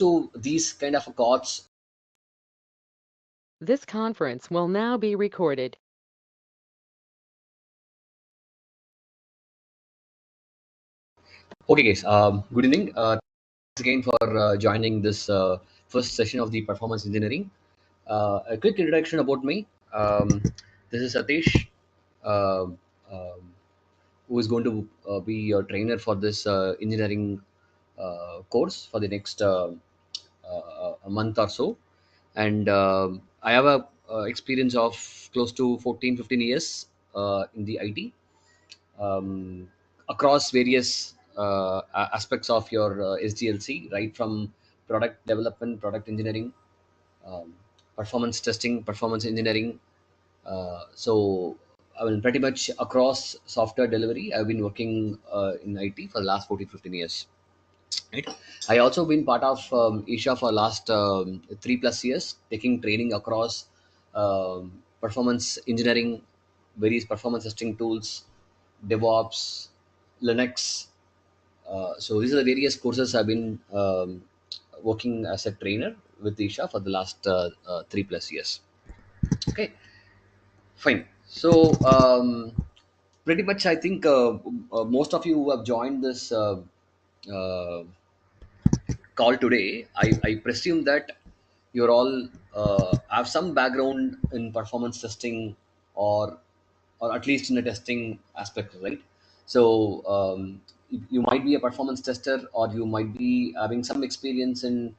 to these kind of codes. This conference will now be recorded. Okay, guys. Good evening. Thanks again for joining this first session of the performance engineering. A quick introduction about me. This is Satish, uh, um who is going to be your trainer for this engineering course for the next a month or so. And I have a experience of close to 14, 15 years in the IT, um, across various aspects of your SDLC, right from product development, product engineering, um, performance testing, performance engineering. So, I mean, pretty much across software delivery, I've been working in IT for the last 14, 15 years. Right. I also been part of Isha for last 3+ years, taking training across performance engineering, various performance testing tools, DevOps, Linux. So these are the various courses I've been working as a trainer with Isha for the last 3+ years. Okay, fine. So pretty much, I think most of you who have joined this uh, call today, I presume that you're all have some background in performance testing, or or at least in a testing aspect, right? So you might be a performance tester, or you might be having some experience in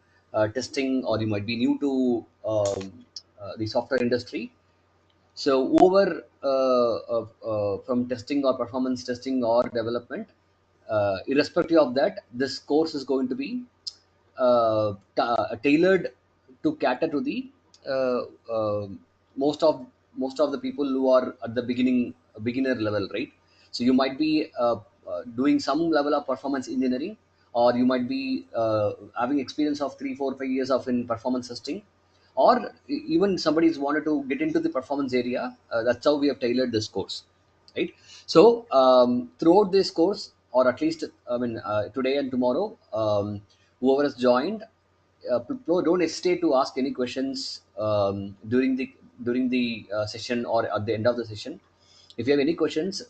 testing, or you might be new to the software industry. So over from testing or performance testing or development, irrespective of that, this course is going to be tailored to cater to the uh, uh, most of most of the people who are at the beginner level, right? So you might be doing some level of performance engineering, or you might be having experience of 3, 4, 5 years of in performance testing, or even somebody's wanted to get into the performance area. That's how we have tailored this course, right? So throughout this course, or at least I mean today and tomorrow, whoever has joined, don't hesitate to ask any questions during the session or at the end of the session. If you have any questions,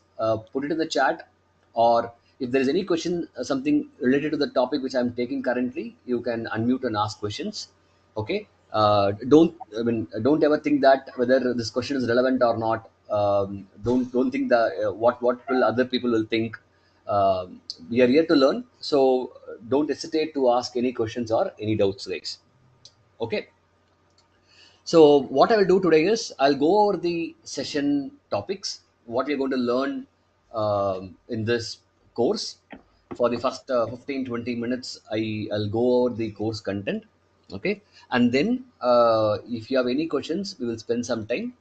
put it in the chat, or if there is any question, something related to the topic which I'm taking currently, you can unmute and ask questions. Okay. Don't ever think that whether this question is relevant or not. Don't think that what will other people will think. We are here to learn, so don't hesitate to ask any questions or any doubts, guys. Okay. So what I will do today is I'll go over the session topics, what we're going to learn in this course. For the first 15, 20 minutes, I'll go over the course content. Okay. And then if you have any questions, we will spend some time.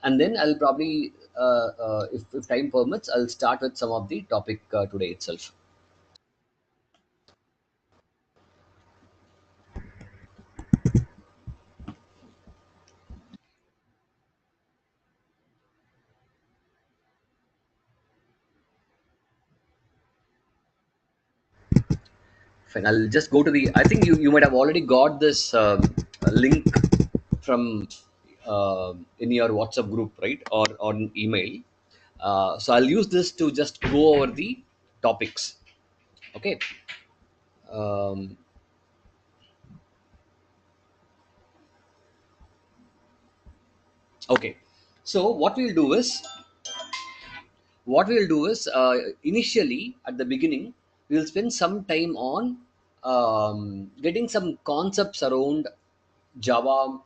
And then I'll probably, if time permits, I'll start with some of the topic today itself. Fine. I'll just go to the. I think you might have already got this link from in your WhatsApp group, right, or on email. So I'll use this to just go over the topics. Okay. Um, okay. So what we'll do is initially at the beginning we'll spend some time on getting some concepts around Java,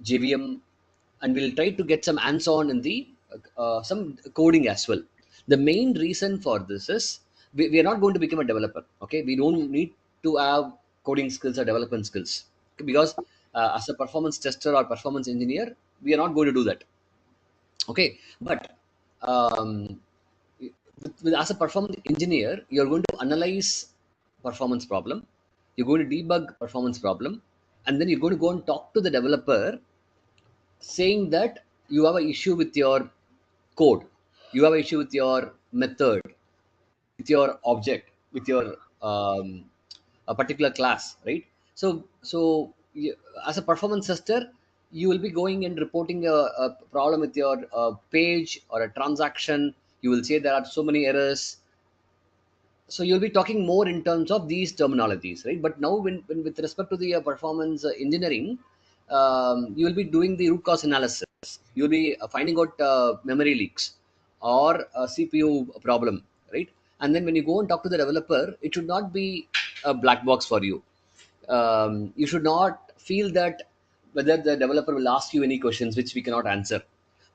JVM, and we'll try to get some hands-on in the some coding as well. The main reason for this is we are not going to become a developer. Okay, we don't need to have coding skills or development skills, because as a performance tester or performance engineer, we are not going to do that. Okay, but um, as a performance engineer, you're going to analyze performance problem, you're going to debug performance problem, and then you're going to go and talk to the developer, saying that you have an issue with your code, you have an issue with your method, with your object, with your a particular class, right? So you, as a performance tester, you will be going and reporting a problem with your page or a transaction. You will say there are so many errors. So you'll be talking more in terms of these terminologies, right? But now when with respect to the performance engineering, you will be doing the root cause analysis. You'll be finding out memory leaks or a CPU problem, right? And then when you go and talk to the developer, it should not be a black box for you. You should not feel that whether the developer will ask you any questions which we cannot answer.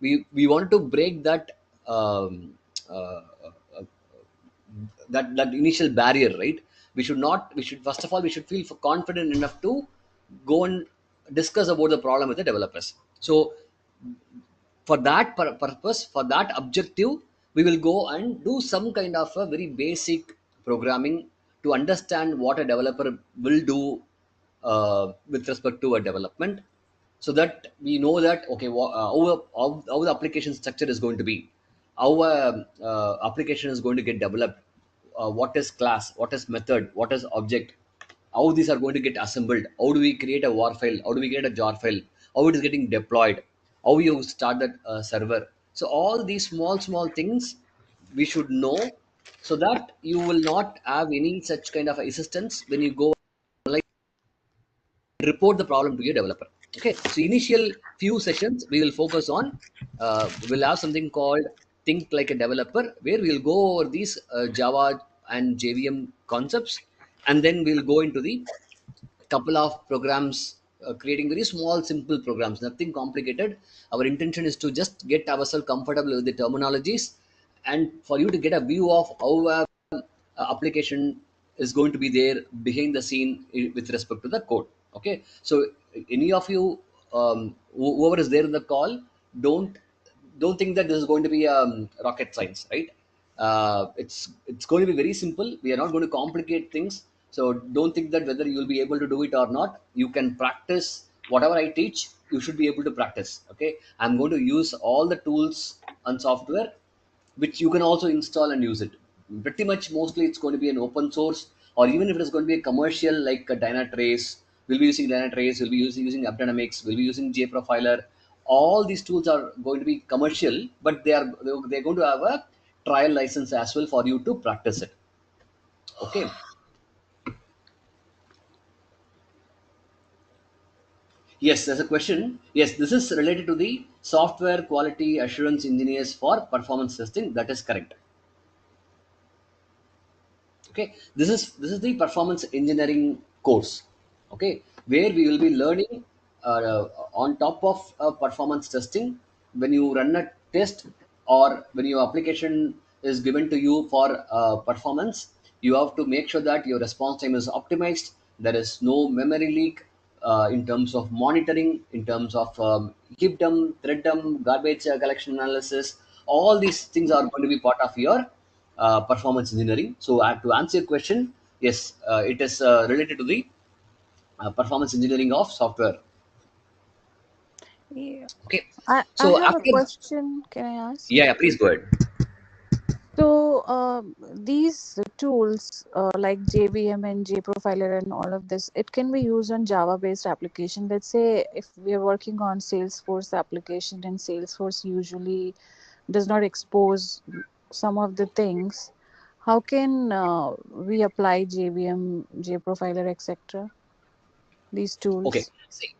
We want to break that um, uh, that initial barrier, right? We should first of all we should feel confident enough to go and discuss about the problem with the developers. So for that purpose, for that objective, we will go and do some kind of a very basic programming to understand what a developer will do with respect to a development, so that we know that okay, how the application structure is going to be, how application is going to get developed, what is class, what is method, what is object, how these are going to get assembled, how do we create a war file, how do we create a jar file, how it is getting deployed, how you start that server. So all these small things we should know, so that you will not have any such kind of assistance when you go report the problem to your developer. Okay, so initial few sessions we will focus on, we'll have something called think like a developer, where we'll go over these Java and JVM concepts, and then we'll go into the couple of programs, creating very small simple programs, nothing complicated. Our intention is to just get ourselves comfortable with the terminologies, and for you to get a view of how a application is going to be there behind the scene with respect to the code. Okay, so any of you, whoever is there in the call, don't don't think that this is going to be rocket science, right? It's going to be very simple. We are not going to complicate things. So don't think that whether you will be able to do it or not. You can practice whatever I teach. You should be able to practice. Okay, I'm going to use all the tools and software which you can also install and use it. Pretty much mostly it's going to be an open source, or even if it is going to be a commercial like a Dynatrace, we'll be using Dynatrace, we'll be using AppDynamics, we'll be using JProfiler. All these tools are going to be commercial, but they're going to have a trial license as well for you to practice it. Okay. Yes, there's a question. Yes, this is related to the software quality assurance engineers for performance testing. That is correct. Okay, this is the performance engineering course. Okay, where we will be learning on top of performance testing. When you run a test, or when your application is given to you for performance, you have to make sure that your response time is optimized, there is no memory leak, in terms of monitoring, in terms of heap dump, thread dump, garbage collection analysis. All these things are going to be part of your performance engineering. So, to answer your question, yes, it is related to the performance engineering of software. Yeah. Okay. I So have a after, question. Can I ask? yeah, yeah, please go ahead. So, these tools like JVM and JProfiler and all of this, it can be used on Java-based application. Let's say if we are working on Salesforce application and Salesforce usually does not expose some of the things, how can we apply JVM, JProfiler, etc. These Okay. tools? See,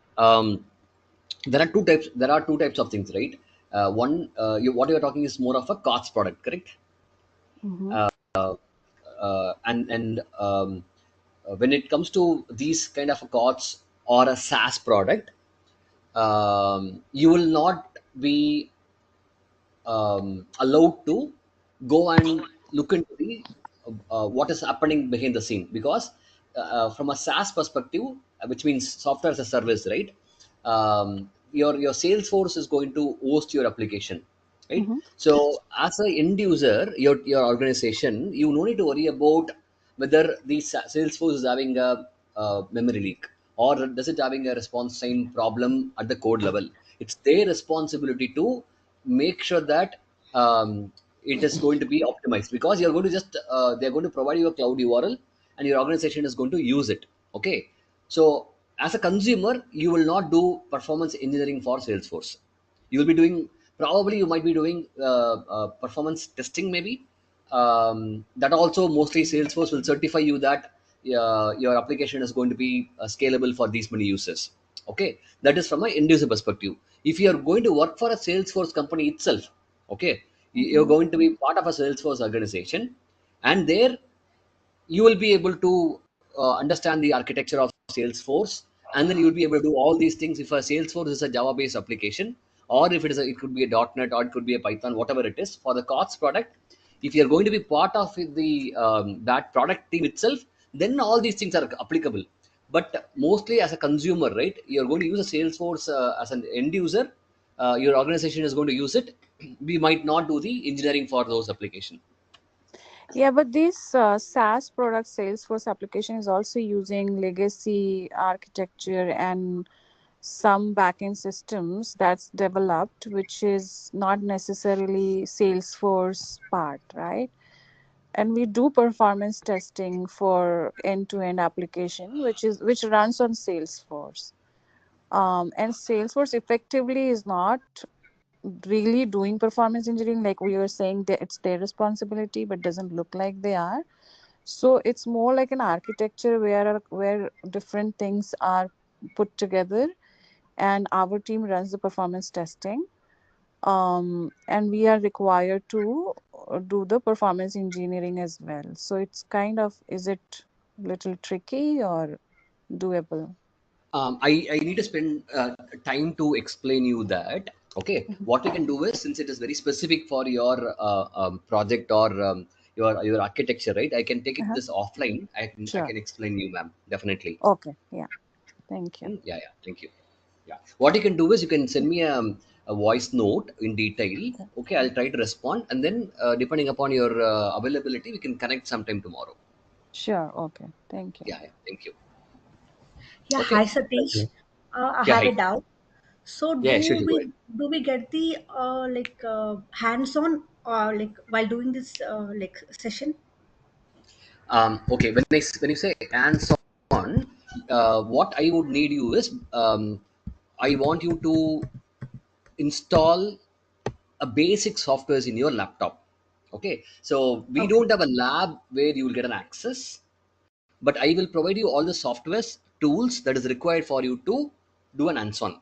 there are two types. There are two types of things, right? One, what you are talking is more of a COTS product, correct? Mm-hmm. And when it comes to these kind of a COTS or a SaaS product, you will not be allowed to go and look into the what is happening behind the scene, because from a SaaS perspective, which means software as a service, right? Your Salesforce is going to host your application, right? Mm-hmm. So as an end user, your organization, you no need to worry about whether the Salesforce is having a memory leak, or does it having a response time problem at the code level. It's their responsibility to make sure that it is going to be optimized, because you're going to just they're going to provide you a cloud URL. and your organization is going to use it. Okay, so as a consumer, you will not do performance engineering for Salesforce. You will be doing, probably you might be doing performance testing maybe. That also mostly Salesforce will certify you that your application is going to be scalable for these many users. Okay, that is from a end user perspective. If you are going to work for a Salesforce company itself, okay, you're Mm-hmm. going to be part of a Salesforce organization, and there you will be able to understand the architecture of Salesforce, and then you will be able to do all these things. If a Salesforce is a Java-based application, or if it could be a .NET, or it could be a Python, whatever it is for the COTS product. If you are going to be part of the that product team itself, then all these things are applicable. But mostly as a consumer, right? You're going to use a Salesforce as an end user. Your organization is going to use it. We might not do the engineering for those applications. Yeah, but this SaaS product Salesforce application is also using legacy architecture and some backend systems that's developed, which is not necessarily Salesforce part, right? And we do performance testing for end-to-end application, which runs on Salesforce. And Salesforce effectively is not really doing performance engineering like we were saying that it's their responsibility, but doesn't look like they are. So it's more like an architecture where different things are put together, and our team runs the performance testing. And we are required to do the performance engineering as well. So it's kind of, is it little tricky or doable? I need to spend time to explain you that. Okay, what we can do is, since it is very specific for your project or your architecture, right? I can take it Uh-huh. this offline. I Sure. can explain you, ma'am. Definitely. Okay. Yeah. Thank you. Yeah, yeah. Thank you. Yeah. What you can do is you can send me a voice note in detail. Okay, I'll try to respond, and then depending upon your availability, we can connect sometime tomorrow. Sure. Okay. Thank you. Yeah, yeah. Thank you. Yeah, hi Okay. Satish. I Yeah. have a Hi. doubt. So Yeah, sure. Go ahead. do we get the hands-on like while doing this session? Okay, when you say hands on, what I would need you is, I want you to install a basic softwares in your laptop. Okay, so we Okay. don't have a lab where you will get an access, but I will provide you all the softwares tools that is required for you to do an hands on.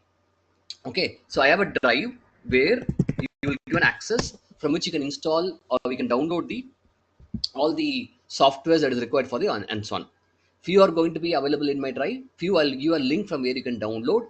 Okay, so I have a drive where you will give an access from which you can install, or we can download the all the softwares that is required for the and so on. Few are going to be available in my drive. Few I'll give you a link from where you can download.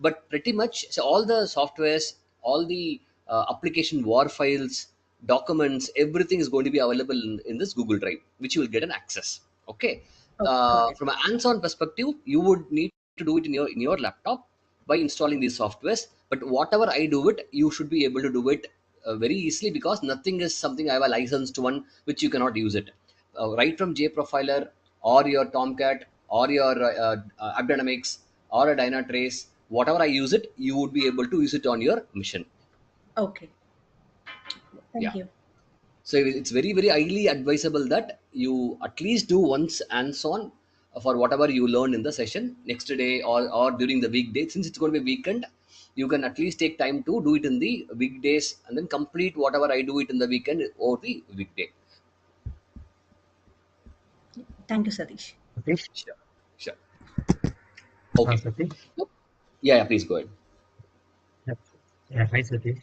But pretty much, so all the softwares, all the application war files, documents, everything is going to be available in this Google Drive, which you will get an access. Okay. Okay, got it. From a hands-on perspective, you would need to do it in your laptop by installing these softwares. But whatever I do it, you should be able to do it very easily, because nothing is something I have a licensed one which you cannot use it. Right from JProfiler or your Tomcat or your AppDynamics or a Dynatrace, whatever I use it, you would be able to use it on your mission. Okay. Yeah. Thank you. So it's very, very highly advisable that you at least do once hands-on for whatever you learn in the session next day, or during the weekday. Since it's going to be weekend, you can at least take time to do it in the weekdays, and then complete whatever I do it in the weekend or the weekday. Thank you, Satish. Satish? Sure. Sure. Okay. Satish? Yeah, yeah, please go ahead. Yeah. Yeah, hi Satish.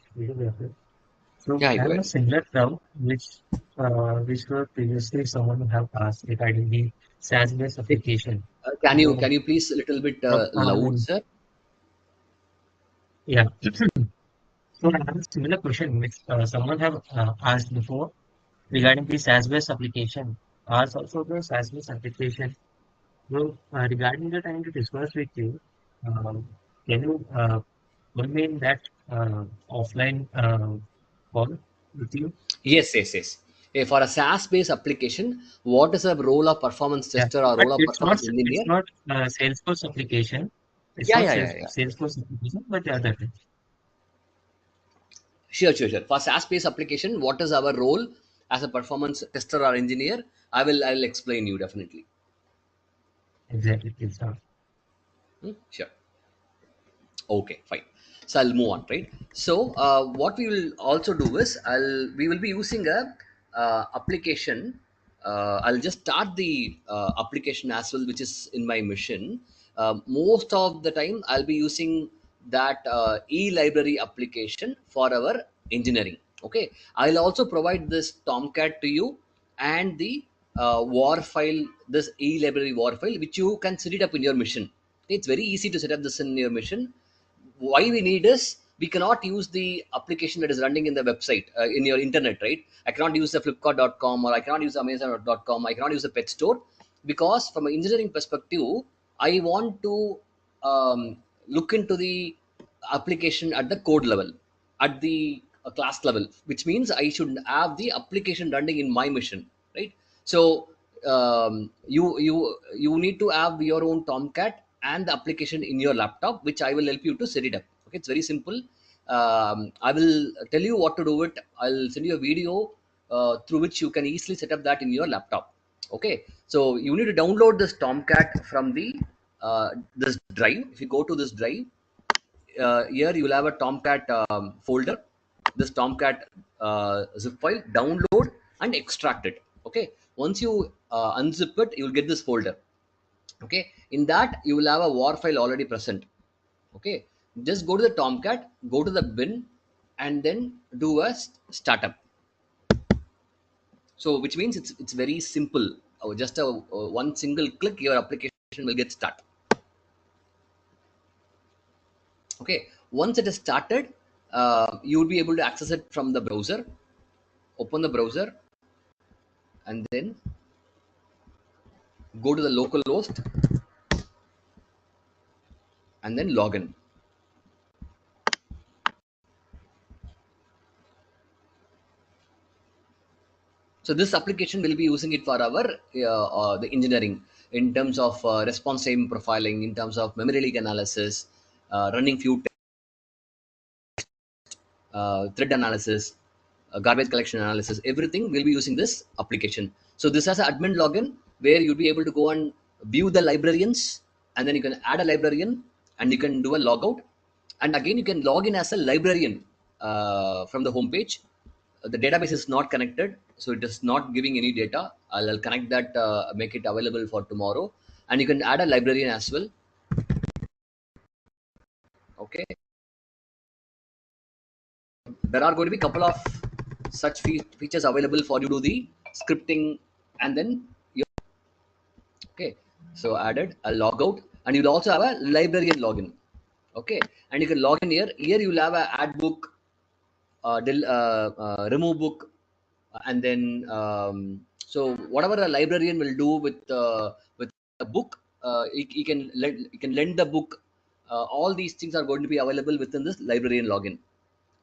So Yeah, I go have a ahead. similar doubt which were previously someone have asked regarding the SaaS-based Hey, application. can So, you please a little bit I loud, mean, sir? yeah. So I have a similar question which someone have asked before regarding the SaaS-based application. Asked also the SaaS-based application. So regarding that, I need to discuss with you. Um, can you put me in that offline call with you? Yes, yes, yes. For a SaaS-based application, what is a role of performance Yeah, tester or but role of performance it's engineer? not Salesforce application. It's Yeah, not yeah, yeah, yeah. Salesforce application, but the other thing. Sure, sure, sure. For SaaS-based application, what is our role as a performance tester or engineer? I'll explain you definitely. exactly, please. Sure. Okay, fine. So I'll move on, right? So what we will also do is we will be using a application. I'll just start the application as well, which is in my mission. Most of the time, I'll be using that e-library application for our engineering. Okay, I'll also provide this Tomcat to you and the war file, this e-library war file, which you can set it up in your mission. It's very easy to set up this in your mission. Why we need is we cannot use the application that is running in the website in your internet, right? I cannot use the flipkart.com, or I cannot use amazon.com, I cannot use the pet store, because from an engineering perspective I want to look into the application at the code level, at the class level, which means I should have the application running in my mission, right? So you need to have your own Tomcat and the application in your laptop, which I will help you to set it up. Okay, it's very simple. I will tell you what to do it. I'll send you a video through which you can easily set up that in your laptop. Okay, so you need to download this Tomcat from the this drive. If you go to this drive, here you will have a Tomcat folder. This Tomcat zip file, download and extract it. Okay, once you unzip it, you will get this folder. Okay, in that you will have a war file already present. Okay, just go to the Tomcat, go to the bin, and then do a startup. So which means it's very simple. Just a one single click, your application will get started. Okay, once it is started, you will be able to access it from the browser. Open the browser and then go to the local host and then log in. So this application will be using it for our the engineering, in terms of response time profiling, in terms of memory leak analysis, running few thread analysis, garbage collection analysis, everything will be using this application. So this has an admin login where you'll be able to go and view the librarians, and then you can add a librarian and you can do a logout. And again, you can log in as a librarian from the home page. The database is not connected, so it is not giving any data. I'll connect that, make it available for tomorrow. And you can add a librarian as well. Okay, there are going to be a couple of such features available for you to do the scripting, and then you, okay, so added a logout, and you'll also have a librarian login. Okay, and you can log in here. Here you'll have a add book, remove book, and then so whatever a librarian will do with a book, he can lend the book. All these things are going to be available within this librarian login.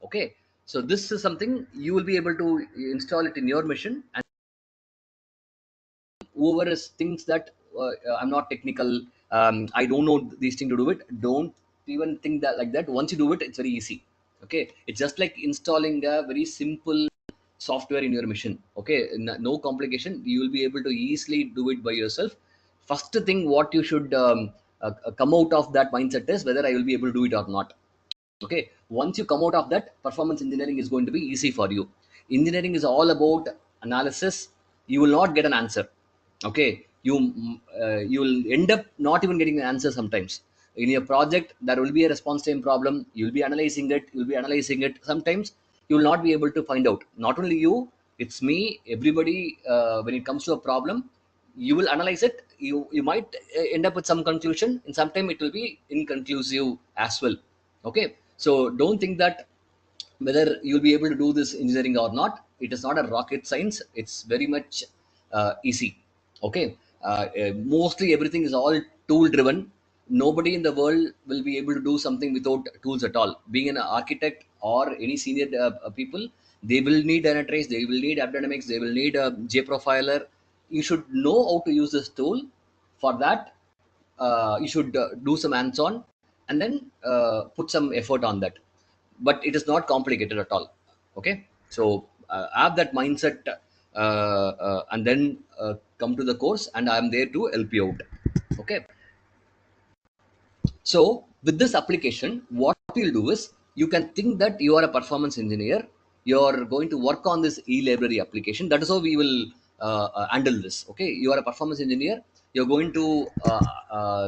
Okay, so this is something you will be able to install it in your machine. And whoever is thinks that I'm not technical, I don't know these things to do it, don't even think that like that. Once you do it, it's very easy. Okay, it's just like installing a very simple software in your machine. Okay, no complication, you will be able to easily do it by yourself. First thing what you should come out of that mindset is whether I will be able to do it or not. Okay, once you come out of that, performance engineering is going to be easy for you. Engineering is all about analysis. You will not get an answer. Okay, you will end up not even getting an answer. Sometimes in your project there will be a response time problem, you'll be analyzing it. Sometimes you will not be able to find out. Not only you, it's me, everybody. When it comes to a problem, you will analyze it, you might end up with some conclusion, and sometimes it will be inconclusive as well. Okay, so don't think that whether you'll be able to do this engineering or not. It is not a rocket science, it's very much easy. Okay, mostly everything is all tool driven. Nobody in the world will be able to do something without tools at all. Being an architect or any senior people, they will need Dynatrace, they will need AppDynamics, they will need a JProfiler. You should know how to use this tool. For that, you should do some hands-on, and then put some effort on that. But it is not complicated at all. Okay, so have that mindset, and then come to the course, and I am there to help you out. Okay, so with this application, what you'll do is you can think that you are a performance engineer. You're going to work on this e-library application. That is how we will handle this. Okay, you are a performance engineer. You're going to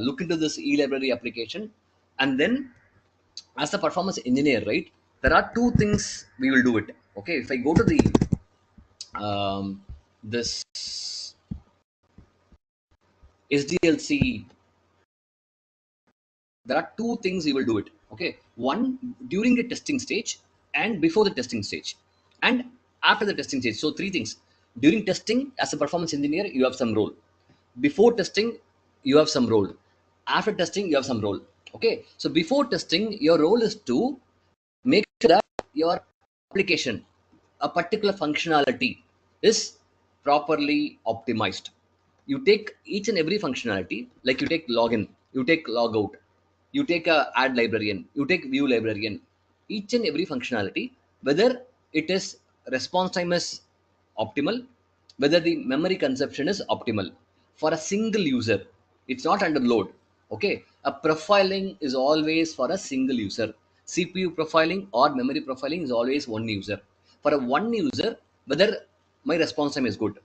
look into this e-library application, and then as a performance engineer, right? There are two things we will do it. Okay, if I go to the this SDLC, there are two things you will do it. Okay, one during the testing stage and before the testing stage and after the testing stage. So three things. During testing, as a performance engineer, you have some role. Before testing, you have some role. After testing, you have some role. Okay, so before testing, your role is to make sure that your application, a particular functionality, is properly optimized. You take each and every functionality, like you take login, you take logout, you take a add librarian, you take view librarian. Each and every functionality, whether it is response time is optimal, whether the memory consumption is optimal for a single user. It's not under load. Okay, a profiling is always for a single user. CPU profiling or memory profiling is always one user. For a one user, whether my response time is good.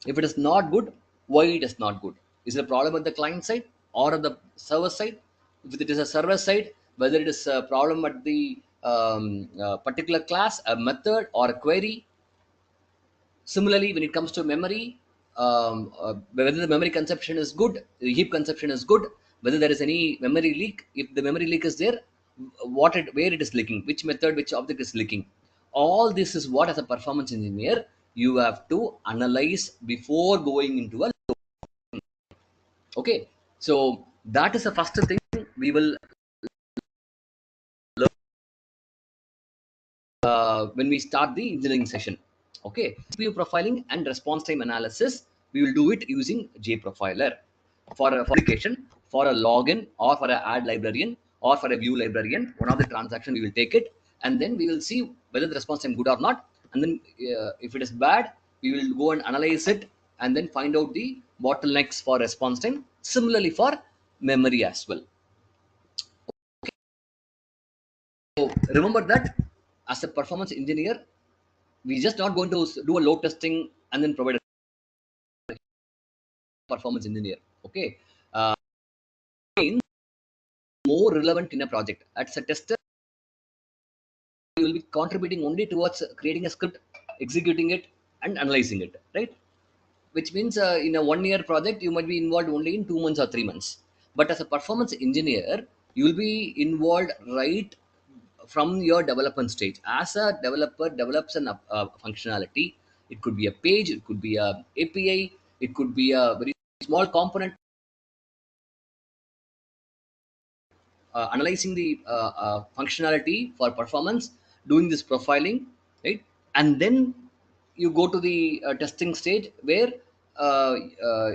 If it is not good, why it is not good? Is it a problem at the client side or at the server side? If it is a server side, whether it is a problem at the particular class, a method, or a query. Similarly, when it comes to memory, whether the memory consumption is good, the heap consumption is good, whether there is any memory leak, if the memory leak is there, where it is leaking, which method, which object is leaking. All this is what, as a performance engineer, you have to analyze before going into a. Okay, so that is the first thing we will when we start the engineering session. Okay, CPU profiling and response time analysis, we will do it using JProfiler for a application, for a login, or for a add librarian, or for a view librarian. One of the transaction we will take it, and then we will see whether the response time good or not. And then if it is bad, we will go and analyze it, and then find out the bottlenecks for response time. Similarly for memory as well. So remember that as a performance engineer, we just not going to do a load testing and then provide a performance engineer. Okay, means more relevant in a project. As a tester, you will be contributing only towards creating a script, executing it, and analyzing it, right? Which means in a 1 year project, you might be involved only in 2 months or 3 months. But as a performance engineer, you will be involved right from your development stage. As a developer develops an functionality, it could be a page, it could be a API, it could be a very small component. Analyzing the functionality for performance, doing this profiling, right? And then you go to the testing stage, where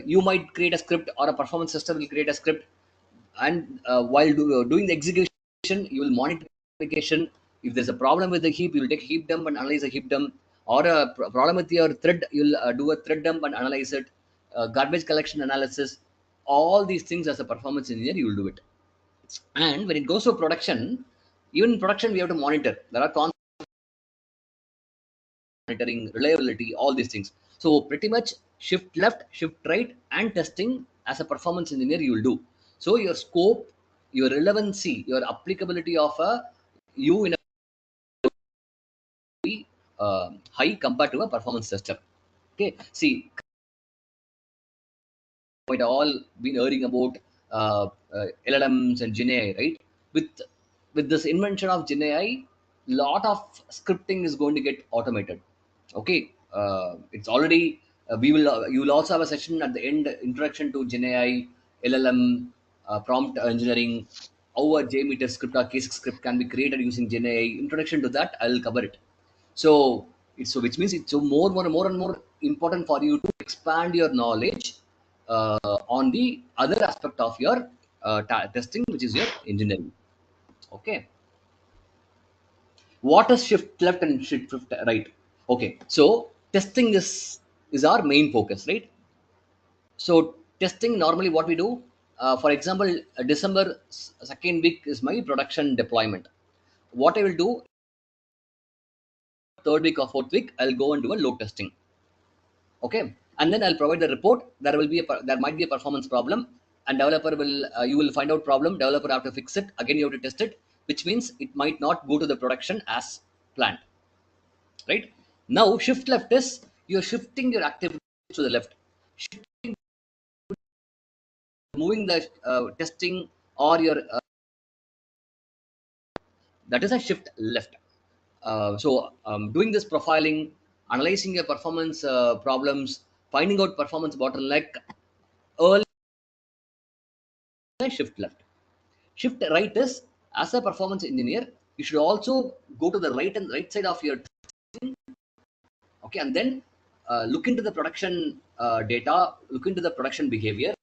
you might create a script, or a performance system will create a script. And while doing the execution, you will monitor the application. If there's a problem with the heap, you will take a heap dump and analyze a heap dump. Or a problem with your thread, you'll do a thread dump and analyze it. Garbage collection analysis. All these things, as a performance engineer, you will do it. And when it goes to production, even in production, we have to monitor. There are monitoring, reliability, all these things. So pretty much shift left, shift right, and testing, as a performance engineer, you will do. So your scope, your relevancy, your applicability of a you in a high compared to a performance tester. Okay, see, might all been hearing about LLMs and GenAI, right? With this invention of GenAI, lot of scripting is going to get automated. Okay, it's already. We will. You will also have a session at the end, introduction to GenAI, LLM, prompt engineering, how a Jmeter script or case script can be created using GenAI. Introduction to that, I will cover it. So it's, so which means it's so more and more important for you to expand your knowledge on the other aspect of your testing, which is your engineering. Okay, what is shift left and shift right? Okay, so testing is our main focus, right? So testing, normally what we do, for example, December 2nd week is my production deployment. What I will do, third week or fourth week, I'll go and do a load testing. Okay, and then I'll provide the report. There might be a performance problem, and developer will you will find out problem. Developer have to fix it. Again, you have to test it, which means it might not go to the production as planned. Right now, shift left is you're shifting your activity to the left, moving the testing or your that is a shift left. Doing this profiling, analyzing your performance problems, finding out performance bottleneck early. Shift left. Shift right is, as a performance engineer, you should also go to the right side of your okay, and then look into the production data, look into the production behavior,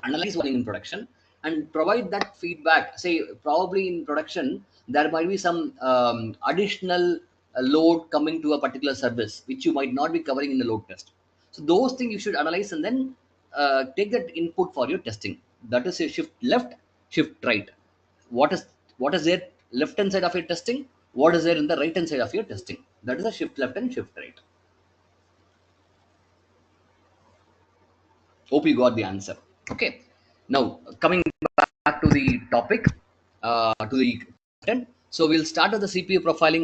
analyze one in production, and provide that feedback. Say probably in production there might be some additional load coming to a particular service which you might not be covering in the load test. So those things you should analyze and then take that input for your testing. That is a shift left, shift right. What is there left hand side of your testing? What is there in the right hand side of your testing? That is a shift left and shift right. Hope you got the answer. Okay. Now coming back to the topic, to the content. So we'll start with the CPU profiling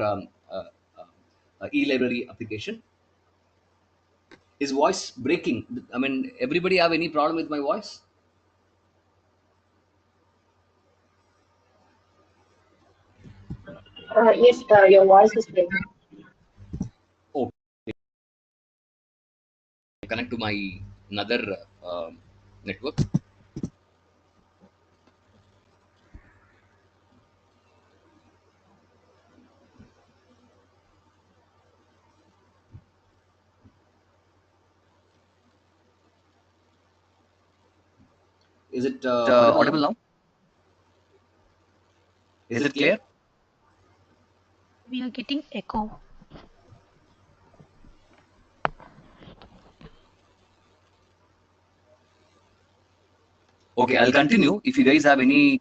um, uh, e-library application. Is voice breaking? I mean, everybody have any problem with my voice? Yes, your voice is breaking. Oh, connect to my another network. Is it audible now? Is it clear? We are getting echo. Okay, I'll continue. If you guys have any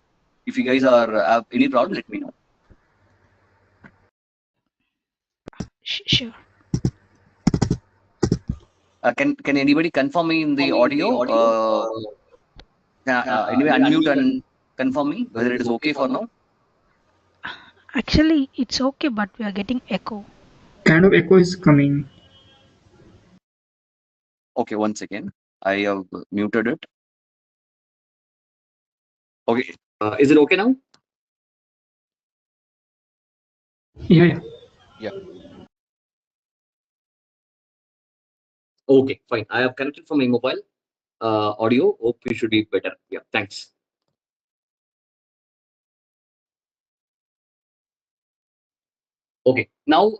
problem, let me know. Sure. Can anybody confirm me in the audio? Anyway, unmute and confirm me whether it is okay for now. Actually, it's okay, but we are getting echo. Kind of echo is coming. Okay, one second. I have muted it. Okay, is it okay now? Yeah. Okay, fine. I have connected from my mobile audio. Hope you should be better. Yeah, thanks. Okay, now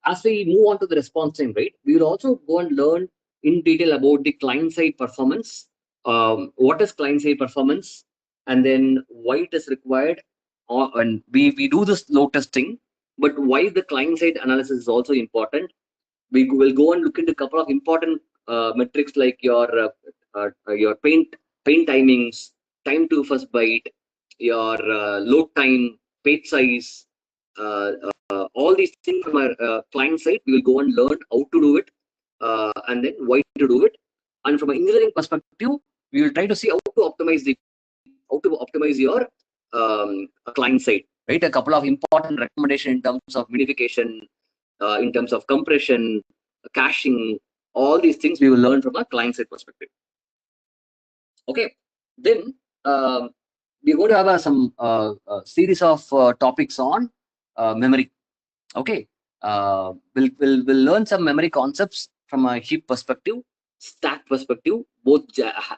as we move on to the response time, right, we will also go and learn in detail about the client side performance. What is client side performance, and then why it is required. And we do this load testing, but why the client side analysis is also important. We will go and look into a couple of important metrics like your paint timings, time to first byte, your load time, page size, all these things from our client side. We will go and learn how to do it, and then why to do it. And from an engineering perspective, we will try to see how to optimize your client side. Right, a couple of important recommendations in terms of minification, in terms of compression, caching, all these things we will learn from a client side perspective. Okay, then we're going to have some series of topics on memory. Okay, we'll learn some memory concepts from a heap perspective, stack perspective. Both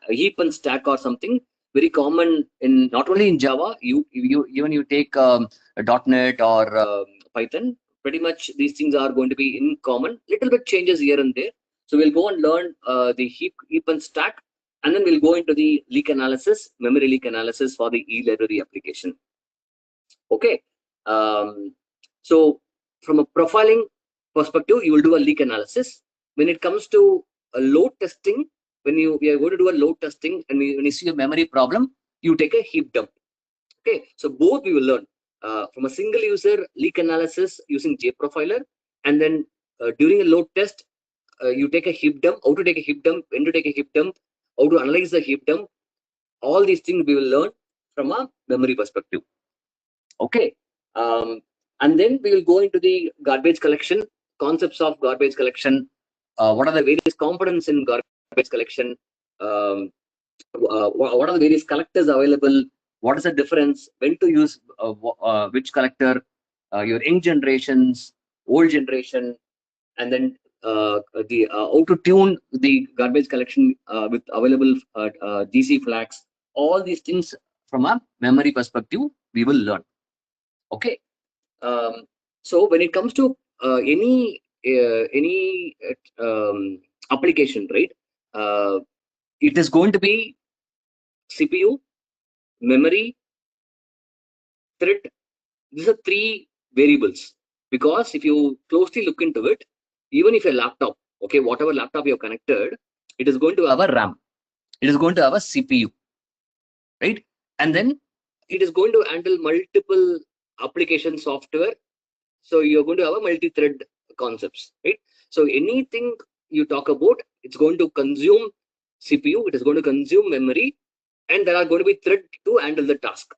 heap and stack are something very common in not only in Java. Even you take .NET or Python. Pretty much these things are going to be in common. Little bit changes here and there. So we'll go and learn the heap and stack, and then we'll go into the leak analysis, memory leak analysis for the e-library application. Okay, so from a profiling perspective, you will do a leak analysis. When it comes to load testing, we are going to do a load testing, and when you see a memory problem, you take a heap dump. Okay, so both we will learn from a single user leak analysis using JProfiler, and then during a load test, you take a heap dump, how to take a heap dump, when to take a heap dump, how to analyze the heap dump. All these things we will learn from a memory perspective. Okay, and then we will go into the garbage collection, concepts of garbage collection. What are the various components in garbage collection? What are the various collectors available? What is the difference? When to use which collector? Your young generations, old generation, and then how to tune the garbage collection with available DC flags. All these things from a memory perspective we will learn. Okay, so when it comes to any application, right, it is going to be CPU, memory, thread. These are three variables, because if you closely look into it, even if a laptop, okay, whatever laptop you have connected, it is going to have a RAM, it is going to have a CPU, right? And then it is going to handle multiple application software. So you're going to have a multi-thread concepts, right? So anything you talk about, it's going to consume CPU, it is going to consume memory, and there are going to be thread to handle the task.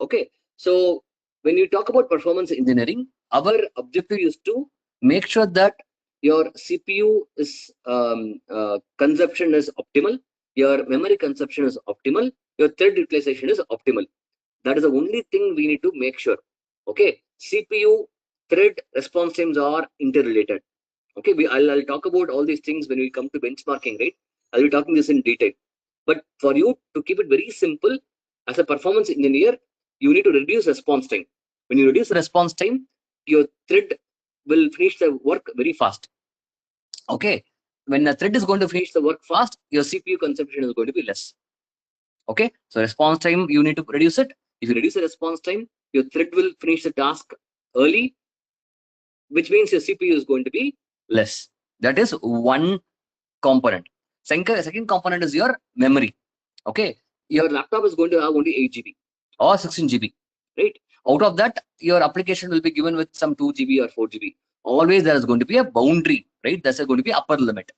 Okay, so when you talk about performance engineering, our objective is to make sure that your CPU is consumption is optimal, your memory consumption is optimal, your thread utilization is optimal. That is the only thing we need to make sure. Okay, CPU, thread, response times are interrelated. Okay, I'll talk about all these things when we come to benchmarking, right? I'll be talking this in detail. But for you to keep it very simple, as a performance engineer, you need to reduce response time. When you reduce response time, your thread will finish the work very fast. Okay, when a thread is going to finish the work fast, your CPU consumption is going to be less. Okay, so response time, you need to reduce it. If you reduce the response time, your thread will finish the task early, which means your CPU is going to be less. That is one component. Second component is your memory. Okay, your laptop is going to have only 8 GB or 16 GB, right? Out of that, your application will be given with some 2 GB or 4 GB. Always there is going to be a boundary, right? That's going to be upper limit.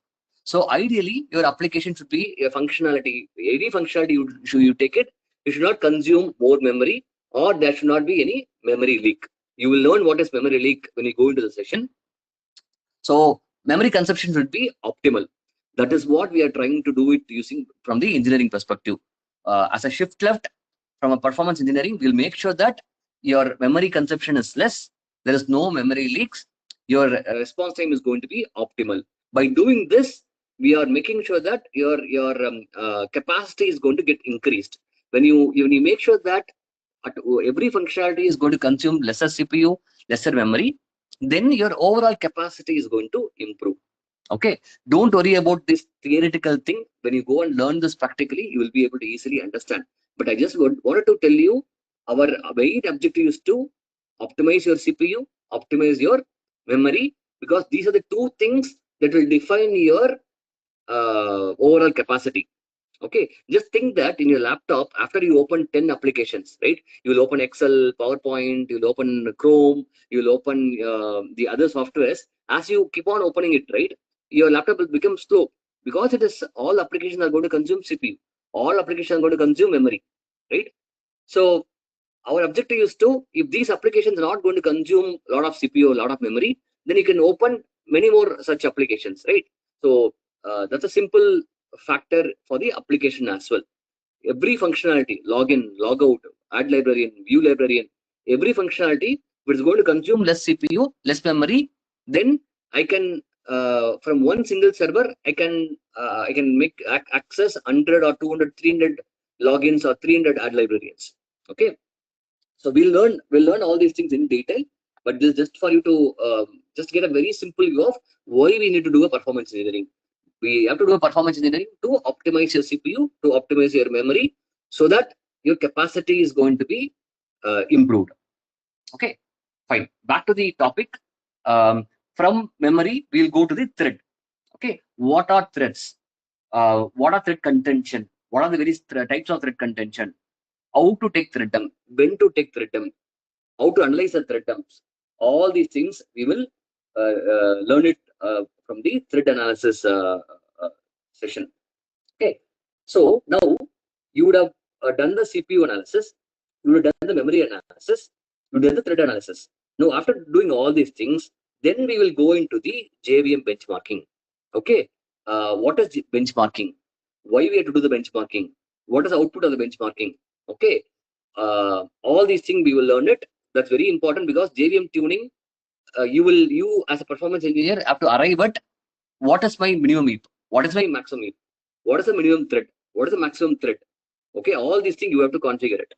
So ideally, your application should be a functionality. Any functionality you take it, you should not consume more memory, or there should not be any memory leak. You will learn what is memory leak when you go into the session. So memory consumption should be optimal. That is what we are trying to do it using from the engineering perspective. As a shift left from a performance engineering, we'll make sure that your memory consumption is less, there is no memory leaks, your response time is going to be optimal. By doing this, we are making sure that your capacity is going to get increased. When you make sure that every functionality is going to consume lesser CPU, lesser memory, then your overall capacity is going to improve. Okay, don't worry about this theoretical thing. When you go and learn this practically, you will be able to easily understand. But I just wanted to tell you, our main objective is to optimize your CPU, optimize your memory, because these are the two things that will define your overall capacity. Okay, just think that in your laptop, after you open 10 applications, right, you will open Excel, PowerPoint, you'll open Chrome, you'll open the other softwares. As you keep on opening it, right, your laptop will become slow, because it is all applications are going to consume CPU, all applications are going to consume memory, right? So our objective is to, if these applications are not going to consume a lot of CPU, a lot of memory, then you can open many more such applications, right? So that's a simple factor for the application as well. Every functionality, login, logout, add librarian, view librarian, every functionality, if it's going to consume less CPU, less memory, then I can from one single server, I can make access 100 or 200, 300 logins or 300 add librarians. Okay, so we'll learn all these things in detail, but this is just for you to just get a very simple view of why we need to do a performance engineering. We have to do a performance engineering to optimize your CPU, to optimize your memory, so that your capacity is going to be improved. Okay, fine. Back to the topic. From memory, we'll go to the thread. Okay, what are threats? What are threat contention? What are the various types of threat contention? How to take threat dump? When to take threat dump? How to analyze the threat dumps? All these things we will learn it from the threat analysis uh, session. Okay, so now you would have done the CPU analysis, you would have done the memory analysis, you would have done the thread analysis. Now, after doing all these things, then we will go into the JVM benchmarking. Okay, what is benchmarking? Why we have to do the benchmarking? What is the output of the benchmarking? Okay, all these things we will learn it. That's very important because JVM tuning, you as a performance engineer have to arrive at what is my minimum heap, what is my maximum heap, what is the minimum thread, what is the maximum thread. Okay, all these things you have to configure it.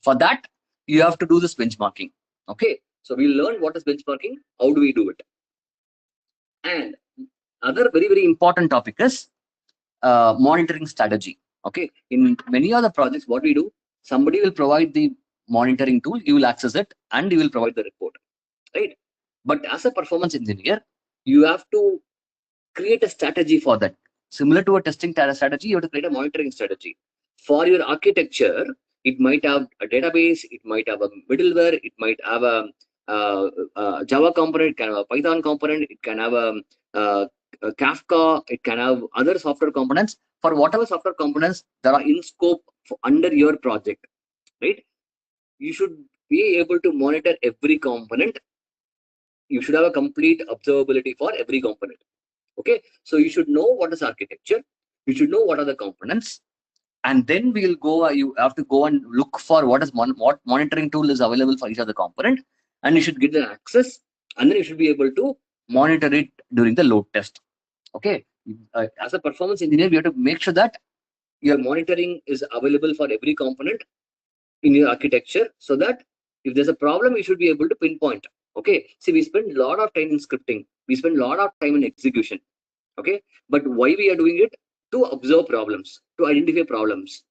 For that, you have to do this benchmarking. Okay, so we'll learn what is benchmarking, how do we do it. And other very important topic is monitoring strategy. Okay, in many other projects, what we do, somebody will provide the monitoring tool, you will access it, and you will provide the report, right? But as a performance engineer, you have to create a strategy for that. Similar to a testing strategy, you have to create a monitoring strategy. For your architecture, it might have a database, it might have a middleware, it might have a Java component, it can have a Python component, it can have a Kafka, it can have other software components. For whatever software components that are in scope under your project, right? You should be able to monitor every component. You should have a complete observability for every component. Okay, so you should know what is architecture, you should know what are the components, and then we'll go, you have to go and look for what is what monitoring tool is available for each of the component, and you should get the access, and then you should be able to monitor it during the load test. Okay, as a performance engineer, we have to make sure that your monitoring is available for every component in your architecture, so that if there's a problem, you should be able to pinpoint. Okay, see, we spend a lot of time in scripting, we spend a lot of time in execution. Okay, but why we are doing it? To observe problems, to identify problems.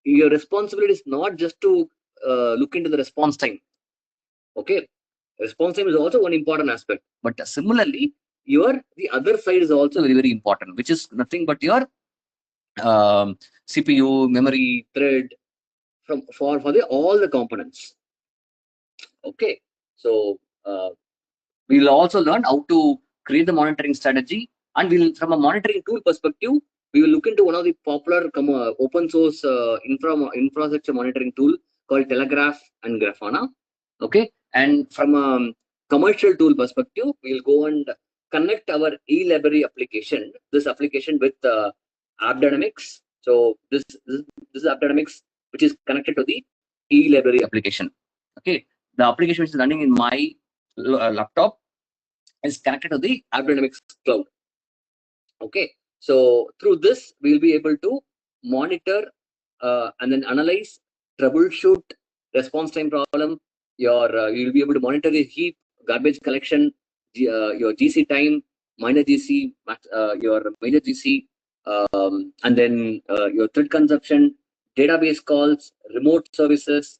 Your responsibility is not just to look into the response time. Okay, response time is also one important aspect, but similarly, the other side is also very important, which is nothing but your CPU, memory, thread, for all the components. Okay, so we will also learn how to create the monitoring strategy, and we'll, from a monitoring tool perspective, we will look into one of the popular open source infrastructure monitoring tool called Telegraph and Grafana. Okay, and from a commercial tool perspective, we'll go and connect our e-library application, this application with AppDynamics. So this is AppDynamics, which is connected to the e-library application. Okay, the application which is running in my laptop is connected to the AppDynamics cloud. Okay, so through this we will be able to monitor and then analyze, troubleshoot response time problem. You will be able to monitor the heap, garbage collection, your GC time, minor GC, your major GC, and then your thread consumption, database calls, remote services,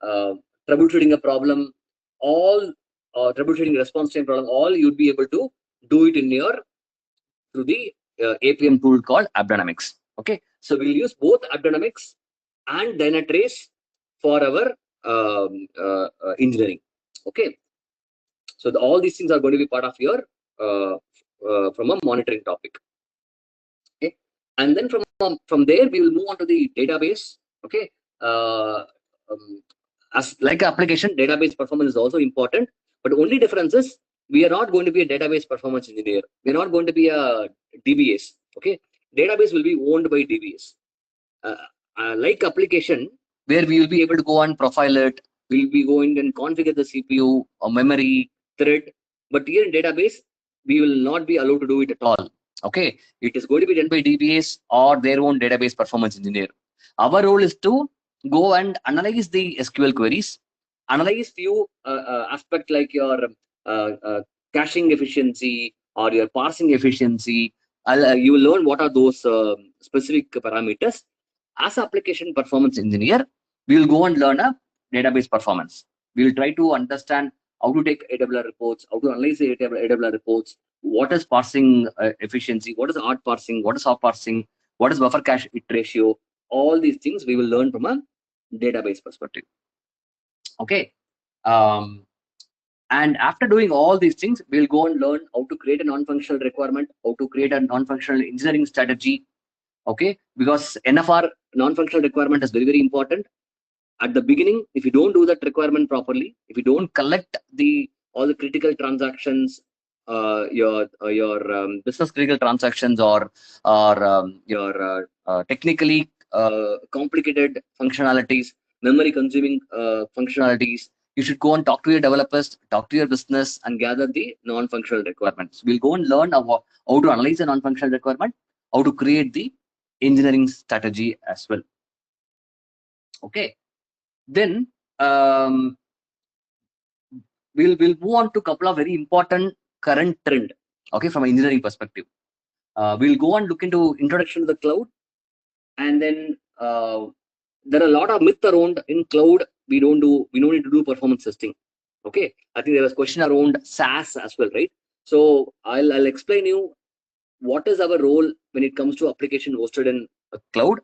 troubleshooting a problem, all troubleshooting response time problem, all you'd be able to do it in your through the APM tool called AppDynamics. Okay, so we'll use both AppDynamics and Dynatrace for our engineering. Okay, so all these things are going to be part of your from a monitoring topic. Okay, and then from there we will move on to the database. Okay, as like application, database performance is also important, but only difference is we are not going to be a database performance engineer. We're not going to be a DBS. Okay, database will be owned by DBS. Like application, where we will be able to go and profile it, we'll be going and configure the CPU or memory, thread. But here in database, we will not be allowed to do it at all. Okay, it is going to be done by DBS or their own database performance engineer. Our role is to go and analyze the SQL queries, analyze few aspects like your caching efficiency or your parsing efficiency. You will learn what are those specific parameters. As application performance engineer, we will go and learn a database performance. We will try to understand how to take AWR reports, how to analyze the AWR reports, what is parsing efficiency, what is hard parsing, what is soft parsing, what is buffer cache hit ratio. All these things we will learn from a database perspective. Okay. And after doing all these things, we'll go and learn how to create a non-functional requirement, how to create a non-functional engineering strategy. Okay, because NFR, non-functional requirement, is very, very important. At the beginning, if you don't do that requirement properly, if you don't collect all the critical transactions, your business critical transactions, or your technically complicated functionalities, memory consuming functionalities, you should go and talk to your developers, talk to your business, and gather the non-functional requirements. We'll go and learn how to analyze the non-functional requirement, how to create the engineering strategy as well. Okay. Then we'll move on to a couple of very important current trend. Okay, from an engineering perspective, we'll go and look into introduction to the cloud, and then there are a lot of myths around in cloud. We don't need to do performance testing. Okay, I think there was a question around SaaS as well, right? So I'll explain you what is our role when it comes to application hosted in a cloud.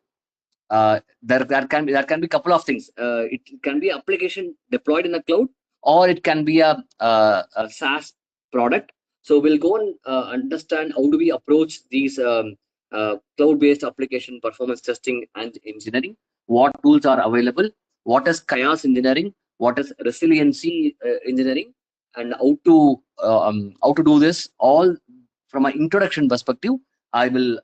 There can be a couple of things. It can be application deployed in the cloud, or it can be a SaaS product. So we'll go and understand how do we approach these cloud-based application performance testing and engineering. What tools are available? What is chaos engineering? What is resiliency engineering? And how to do this all from an introduction perspective. I will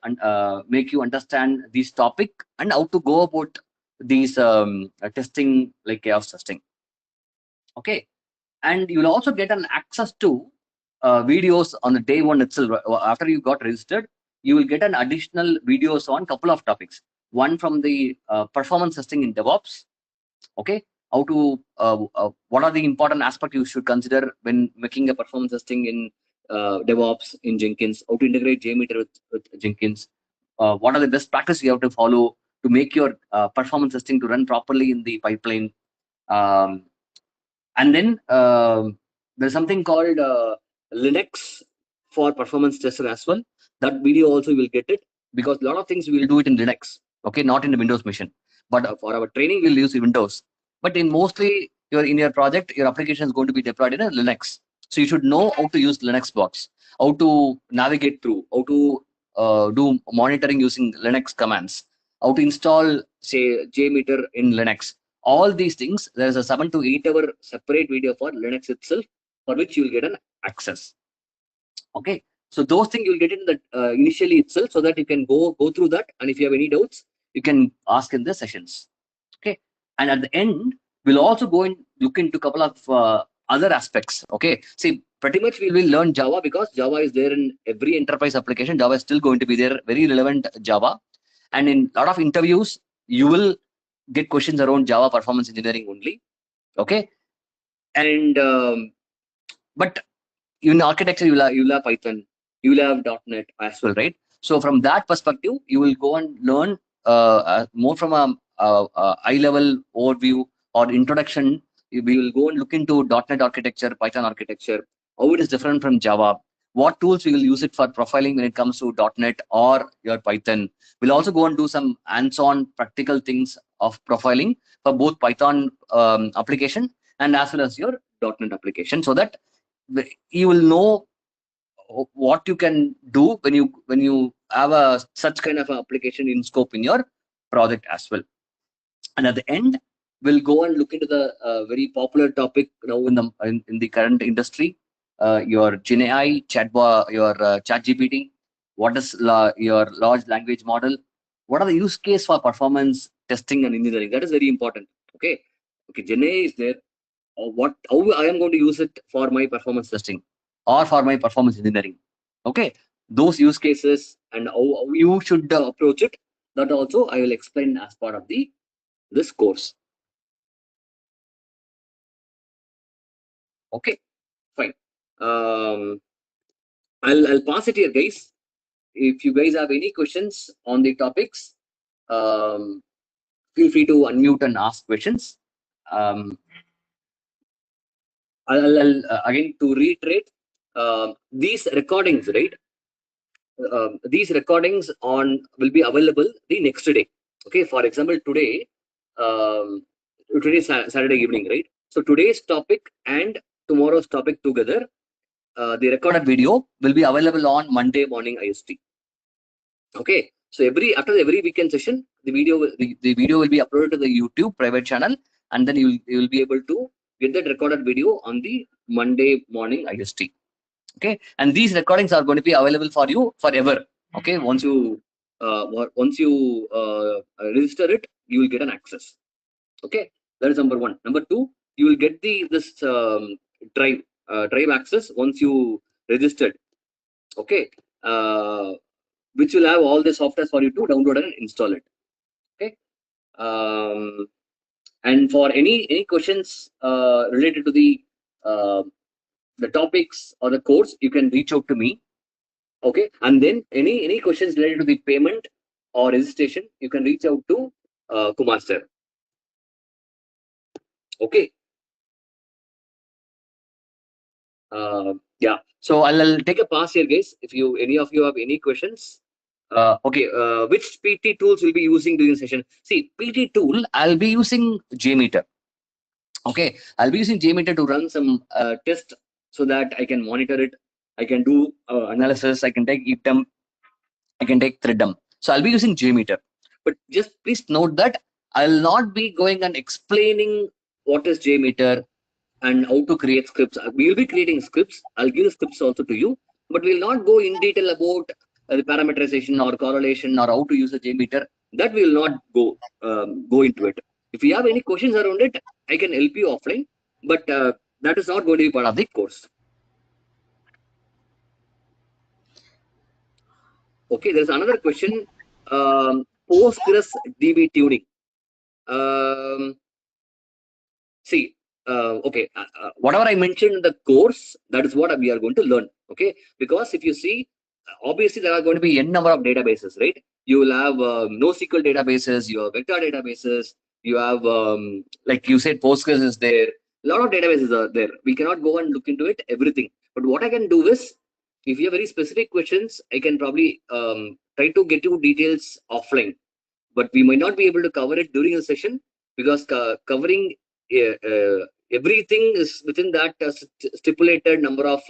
make you understand this topic and how to go about these testing, like chaos testing. Okay, and you will also get an access to videos on the day one itself. After you got registered, you will get an additional videos on couple of topics. One from the performance testing in DevOps. Okay, how to what are the important aspects you should consider when making a performance testing in DevOps in Jenkins, how to integrate Jmeter with Jenkins, what are the best practices you have to follow to make your performance testing to run properly in the pipeline. And then there's something called Linux for performance tester as well. That video also you will get it, because a lot of things we will do it in Linux, okay, not in the Windows machine. But for our training, we'll use Windows. But in mostly in your project, your application is going to be deployed in a Linux. So you should know how to use Linux box, how to navigate through, how to do monitoring using Linux commands, how to install, say, Jmeter in Linux. All these things, there is a 7 to 8 hour separate video for Linux itself, for which you will get an access. Okay, so those things you will get in the initially itself, so that you can go through that, and if you have any doubts, you can ask in the sessions. Okay, and at the end, we'll also go and look into a couple of other aspects. Okay, see, pretty much we will learn Java, because Java is there in every enterprise application. Java is still going to be there, very relevant Java, and in a lot of interviews you will get questions around Java performance engineering only. Okay, and but in architecture you will have Python, you will have .NET as well, right? So from that perspective, you will go and learn more from a high level overview or introduction. We will go and look into .NET architecture, Python architecture, how it is different from Java, what tools we will use it for profiling when it comes to .NET or your Python. We'll also go and do some hands-on practical things of profiling for both Python application and as well as your .NET application, so that you will know what you can do when you have such kind of application in scope in your project as well. And at the end, we'll go and look into the very popular topic now in the current industry, your GenAI chatbot, your ChatGPT. What is your large language model? What are the use case for performance testing and engineering? That is very important. Okay, GenAI is there. How I am going to use it for my performance testing or for my performance engineering. Okay, those use cases and how you should approach it, that also I will explain as part of this course. Okay, fine. I'll pass it here, guys. If you guys have any questions on the topics, feel free to unmute and ask questions. I'll again, to reiterate, these recordings, right? These recordings will be available the next day. Okay, for example, today, Saturday evening, right? So today's topic and tomorrow's topic together, the recorded video will be available on Monday morning IST. Okay, so after every weekend session, the video will be uploaded to the YouTube private channel, and then you will be able to get that recorded video on the Monday morning IST. Okay, and these recordings are going to be available for you forever. Okay, once you register it, you will get an access. Okay, that is number one. Number two, you will get this drive access once you registered. Okay, which will have all the software for you to download and install it. Okay, and for any questions related to the topics or the course, you can reach out to me. Okay, and then any questions related to the payment or registration, you can reach out to Kumar sir. Okay. Yeah, so I'll take a pass here, guys. If any of you have any questions. Okay, which PT tools will be using during the session? See, PT tool, I'll be using Jmeter. Okay, I'll be using Jmeter to run some test so that I can monitor it. I can do analysis. I can take item. I can take threadum. So I'll be using Jmeter. But just please note that I'll not be going and explaining what is Jmeter and how to create scripts. We'll be creating scripts. I'll give the scripts also to you, but we'll not go in detail about the parameterization or correlation or how to use a Jmeter. That we will not go into it. If you have any questions around it, I can help you offline, but that is not going to be part of the course. Okay, there's another question. Postgres DB tuning. See, okay, whatever I mentioned in the course, that is what we are going to learn. Okay, because if you see, obviously there are going to be n number of databases, right? You will have NoSQL databases, you have vector databases, you have like you said, Postgres is there. A lot of databases are there. We cannot go and look into it everything. But what I can do is, if you have very specific questions, I can probably try to get you details offline. But we might not be able to cover it during the session because covering everything is within that stipulated number of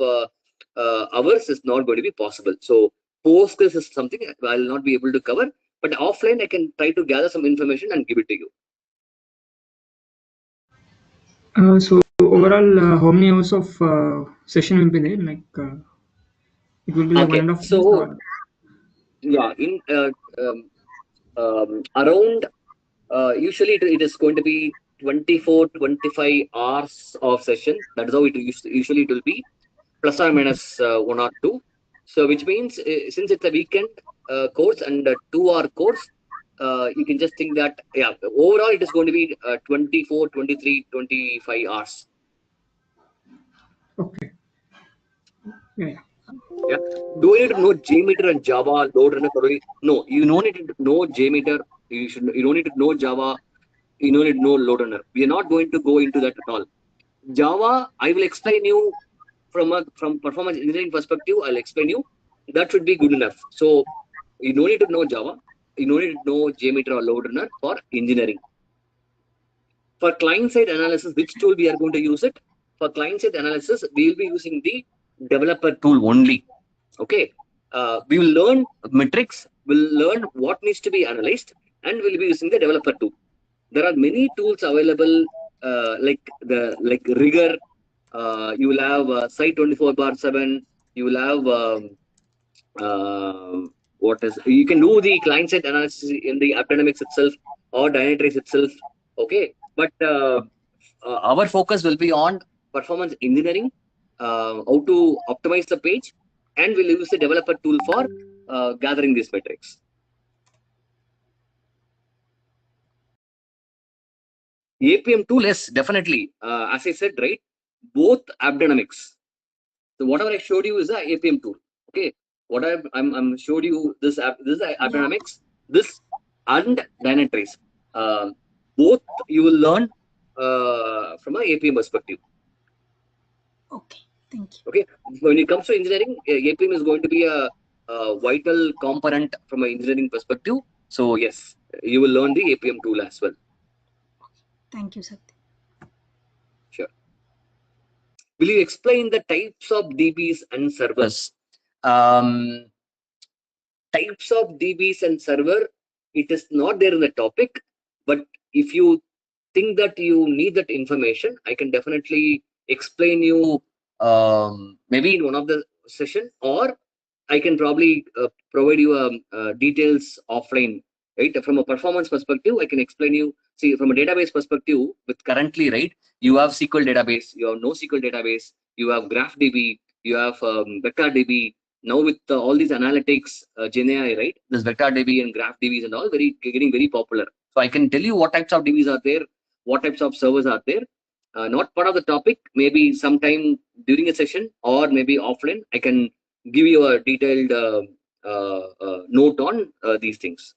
hours is not going to be possible. So Postgres is something I will not be able to cover, but offline I can try to gather some information and give it to you. So overall, how many hours of session will be there? Like it will be like Okay, 1.5 days. so yeah, in around usually it is going to be 24-25 hours of session. That is how it usually it will be, plus or minus 1 or 2. So which means since it's a weekend course and a 2-hour course, you can just think that overall it is going to be 24, 23, 25 hours. Okay. Yeah. Yeah. Do you need to know Jmeter and Java, LoadRunner thoroughly? No, you don't need to know Jmeter. You don't need to know Java. You don't need to know LoadRunner. We are not going to go into that at all. Java, I will explain you from performance engineering perspective. I'll explain you. That should be good enough. So you don't need to know Java. You don't need to know Jmeter or LoadRunner for engineering. For client-side analysis, which tool we are going to use it? For client-side analysis, we will be using the developer tool only. Okay. We will learn metrics. We'll learn what needs to be analyzed, and we'll be using the developer tool. There are many tools available, like Rigor. You will have Site 24/7. You will have you can do the client-side analysis in the AppDynamics itself or Dynatrace itself. Okay, but our focus will be on performance engineering, how to optimize the page, and we'll use the developer tool for gathering these metrics. APM tool, yes, definitely. As I said, right, both AppDynamics. So whatever I showed you is the APM tool. Okay, what I'm showed you this is AppDynamics, this and Dynatrace. Both you will learn from an APM perspective. Okay, Thank you. Okay, when it comes to engineering, APM is going to be a vital component from an engineering perspective. So yes, you will learn the APM tool as well. Thank you, Satya. Sure. Will you explain the types of DBs and servers? Types of DBs and server, it is not there in the topic, but if you think that you need that information, I can definitely explain you maybe in one of the session, or I can probably provide you details offline, right? From a performance perspective, I can explain you. See, from a database perspective, with currently, right, you have SQL database, you have NoSQL database, you have GraphDB, you have VectorDB. Now with all these analytics, GenAI, right, this VectorDB and GraphDBs and all getting very popular. So I can tell you what types of DBs are there, what types of servers are there. Not part of the topic. Maybe sometime during a session or maybe offline, I can give you a detailed note on these things.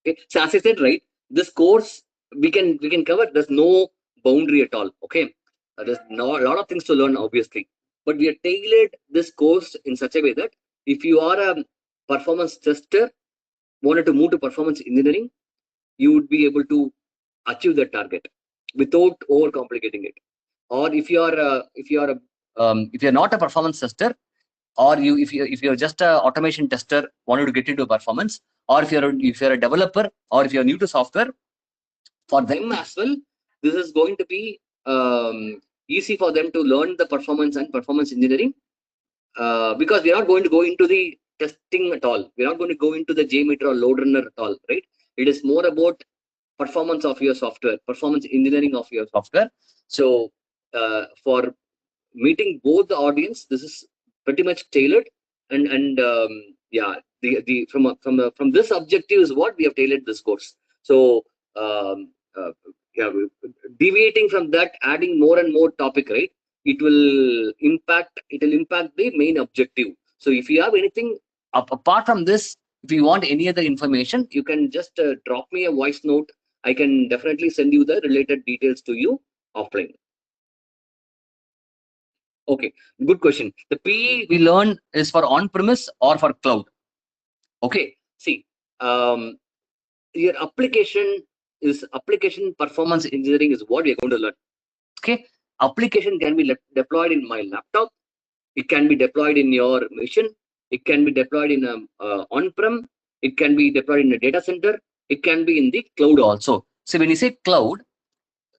Okay. So as I said, right, this course we can cover. There's no boundary at all. Okay, there's a lot of things to learn, obviously, but we have tailored this course in such a way that if you are a performance tester, wanted to move to performance engineering, you would be able to achieve that target without overcomplicating it. Or if you are if you're not a performance tester, or if you're just a automation tester, wanted to get into performance, or if you're a developer, or if you're new to software, for them as well, this is going to be easy for them to learn the performance and performance engineering, because we're not going to go into the testing at all. We're not going to go into the Jmeter or LoadRunner at all, right? It is more about performance of your software, performance engineering of your software. So for meeting both the audience, this is pretty much tailored, and yeah, from this objective is what we have tailored this course. So yeah, deviating from that, adding more and more topic, right, it will impact the main objective. So if you have anything apart from this, if you want any other information, you can just drop me a voice note. I can definitely send you the related details to you offline. Okay, good question. The PE we learn is for on-premise or for cloud. Okay, see, your application performance engineering is what we are going to learn. Okay, application can be deployed in my laptop. It can be deployed in your machine. It can be deployed in on-prem. It can be deployed in a data center. It can be in the cloud also. So when you say cloud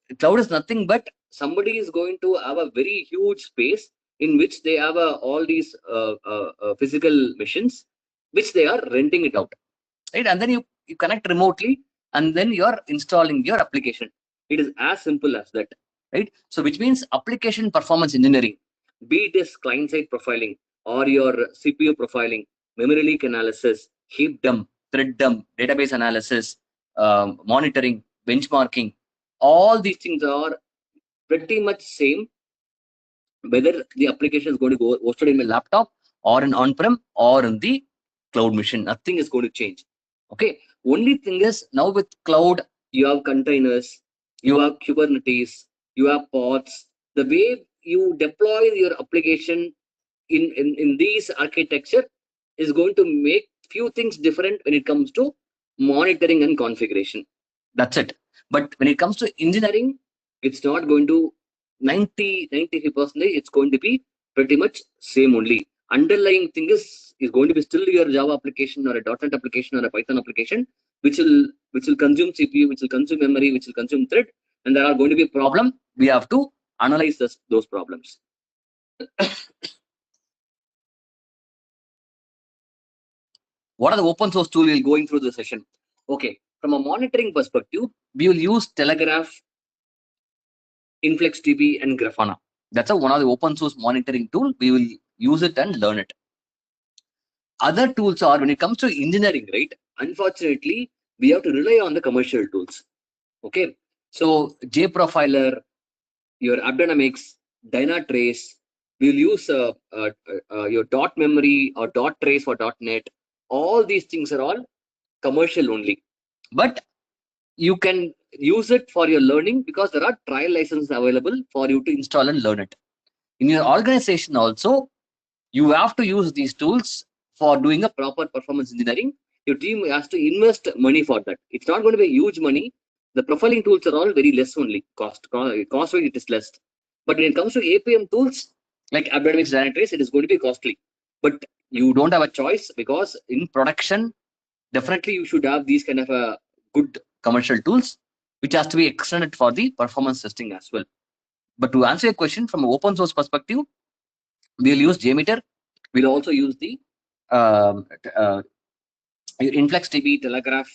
is nothing but somebody is going to have a very huge space in which they have all these physical machines, which they are renting it out, right? And then you connect remotely, and then you are installing your application. It is as simple as that, right? So which means application performance engineering, be it is client-side profiling or your CPU profiling, memory leak analysis, heap dump, thread dump, database analysis, monitoring, benchmarking, all these things are pretty much same, whether the application is going to go hosted in my laptop or in on-prem or in the cloud machine. Nothing is going to change. Okay, only thing is now with cloud, you have containers, you have Kubernetes, you have pods. The way you deploy your application in these architecture is going to make few things different when it comes to monitoring and configuration. That's it. But when it comes to engineering, it's not going to 95%, it's going to be pretty much same only. Underlying thing is going to be still your Java application or a .NET application or a Python application, which will consume CPU, which will consume memory, which will consume thread, and there are going to be a problem. We have to analyze those problems. What are the open source tools we're going through the session? Okay, from a monitoring perspective, we will use Telegraph, InfluxDB, and Grafana. That's one of the open source monitoring tool. We will use it and learn it. Other tools are, when it comes to engineering, right? Unfortunately, we have to rely on the commercial tools. Okay, so JProfiler, your AppDynamics, Dynatrace. We'll use your dot memory or dot trace for .NET. All these things are all commercial only, but you can use it for your learning because there are trial licenses available for you to install and learn it. In your organization also, you have to use these tools for doing a proper performance engineering. Your team has to invest money for that. It's not going to be huge money. The profiling tools are all very less only. Cost wise it is less. But when it comes to APM tools like AppDynamics, Dynatrace, it is going to be costly. But you don't have a choice because in production, definitely you should have these kind of good commercial tools, which has to be extended for the performance testing as well. But to answer your question from an open source perspective, we'll use Jmeter. We'll also use the InfluxDB, Telegraph,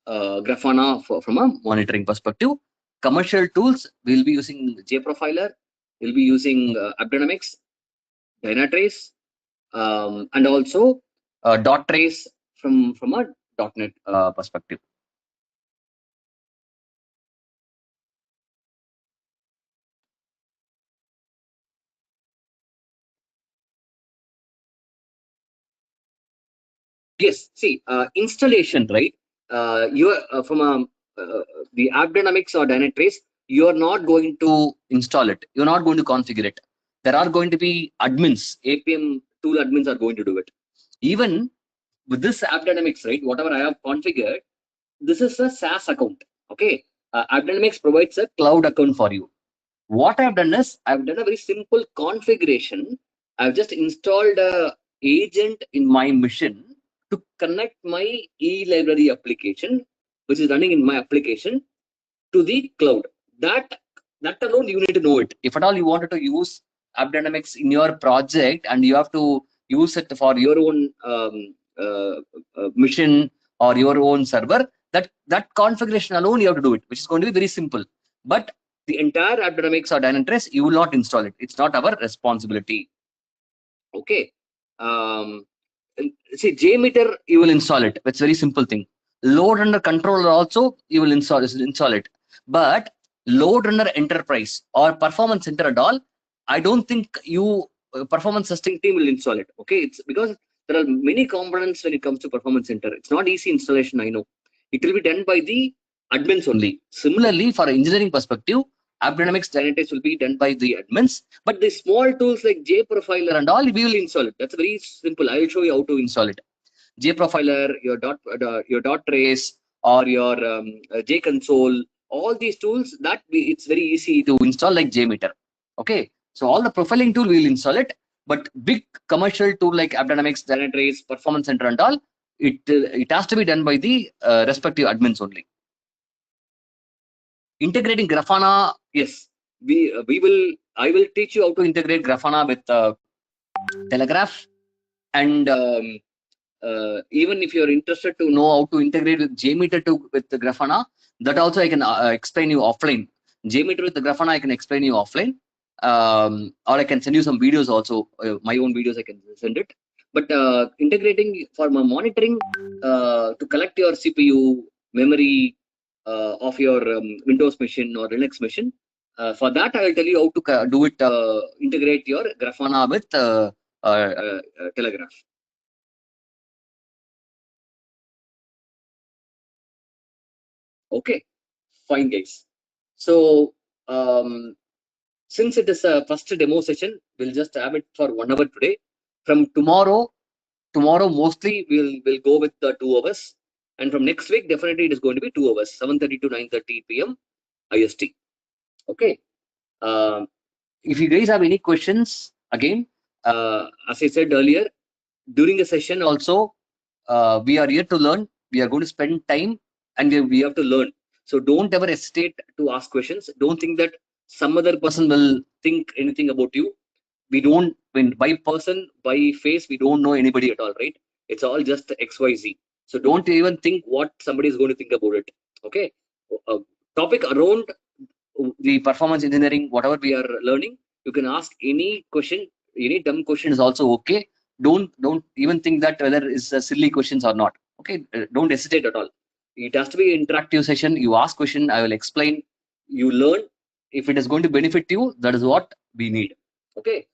Grafana from a monitoring perspective. Commercial tools, we'll be using JProfiler, we'll be using AppDynamics, Dynatrace, and also DotTrace from a .NET perspective. Yes, see, installation, right? You're from the AppDynamics or Dynatrace, you're not going to install it. You're not going to configure it. There are going to be admins, APM tool admins are going to do it. Even with this AppDynamics, right? Whatever I have configured, this is a SaaS account. Okay, AppDynamics provides a cloud account for you. What I've done is I've done a very simple configuration. I've just installed a agent in my machine to connect my e-library application, which is running in my application, to the cloud. That alone you need to know it. If at all you wanted to use AppDynamics in your project and you have to use it for your own mission or your own server, that configuration alone you have to do it, which is going to be very simple. But the entire AppDynamics or Dynatrace, you will not install it. It's not our responsibility. Okay. See, Jmeter, you will install it. It's a very simple thing. LoadRunner controller also, you will install it. But LoadRunner Enterprise or Performance Center and all, I don't think you performance testing team will install it. Okay, it's because there are many components when it comes to Performance Center. It's not easy installation, I know. It will be done by the admins only. Similarly, for engineering perspective, AppDynamics Dynatrace will be done by the admins, but the small tools like JProfiler and all, we will install it. That's very simple. I will show you how to install it. JProfiler, your DotTrace, or your JConsole, all these tools it's very easy to install like Jmeter. Okay, so all the profiling tool we will install it, but big commercial tool like AppDynamics, Dynatrace, Performance Center and all, it has to be done by the respective admins only. Integrating Grafana, yes, I will teach you how to integrate Grafana with Telegraph, and even if you're interested to know how to integrate with Jmeter with the Grafana, that also I can explain you offline. Jmeter with the Grafana I can explain you offline, or I can send you some videos also. My own videos I can send it. But integrating for my monitoring to collect your CPU, memory of your Windows machine or Linux machine. For that, I will tell you how to do it. Integrate your Grafana with Telegraph. Okay, fine, guys. So since it is a first demo session, we'll just have it for 1 hour today. From tomorrow mostly we'll go with the 2 hours, and from next week definitely it is going to be 2 hours, 7:30 to 9:30 p.m. IST. Okay. If you guys have any questions, again, as I said earlier, during a session also, we are here to learn. We are going to spend time and we have to learn. So don't ever hesitate to ask questions. Don't think that some other person will think anything about you. We don't, by person, by face, we don't know anybody at all, right? It's all just XYZ. So don't even think what somebody is going to think about it. Okay. Topic around the performance engineering, whatever we are learning, you can ask any question, any dumb question is also okay. Don't even think that whether it's silly questions or not. Okay, don't hesitate at all. It has to be an interactive session. You ask question, I will explain. You learn. If it is going to benefit you, that is what we need. Okay.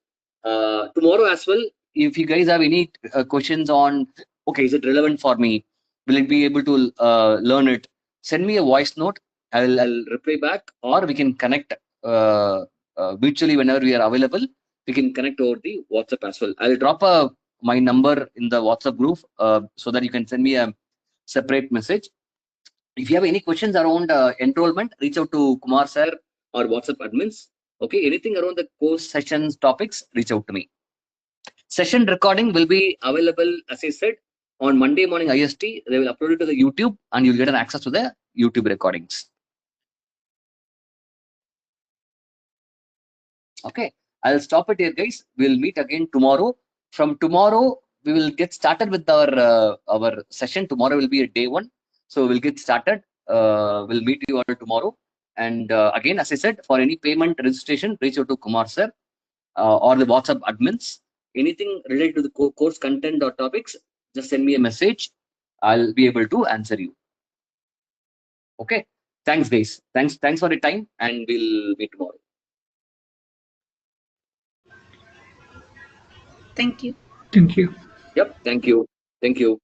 Tomorrow as well, if you guys have any questions on, okay, is it relevant for me? Will it be able to learn it? Send me a voice note. I'll reply back, or we can connect virtually whenever we are available. We can connect over the WhatsApp as well. I'll drop my number in the WhatsApp group so that you can send me a separate message. If you have any questions around enrollment, reach out to Kumar sir or WhatsApp admins. Okay, anything around the course sessions topics, reach out to me. Session recording will be available, as I said, on Monday morning IST. They will upload it to the YouTube, and you'll get an access to the YouTube recordings. Okay, I'll stop it here, guys. We'll meet again tomorrow. From tomorrow, we will get started with our session. Tomorrow will be a day 1, so we'll get started. We'll meet you all tomorrow. And again, as I said, for any payment registration, reach out to Kumar sir or the WhatsApp admins. Anything related to the course content or topics, just send me a message. I'll be able to answer you. Okay. Thanks, guys. Thanks for your time, and we'll meet tomorrow. Thank you. Thank you. Yep. Thank you. Thank you.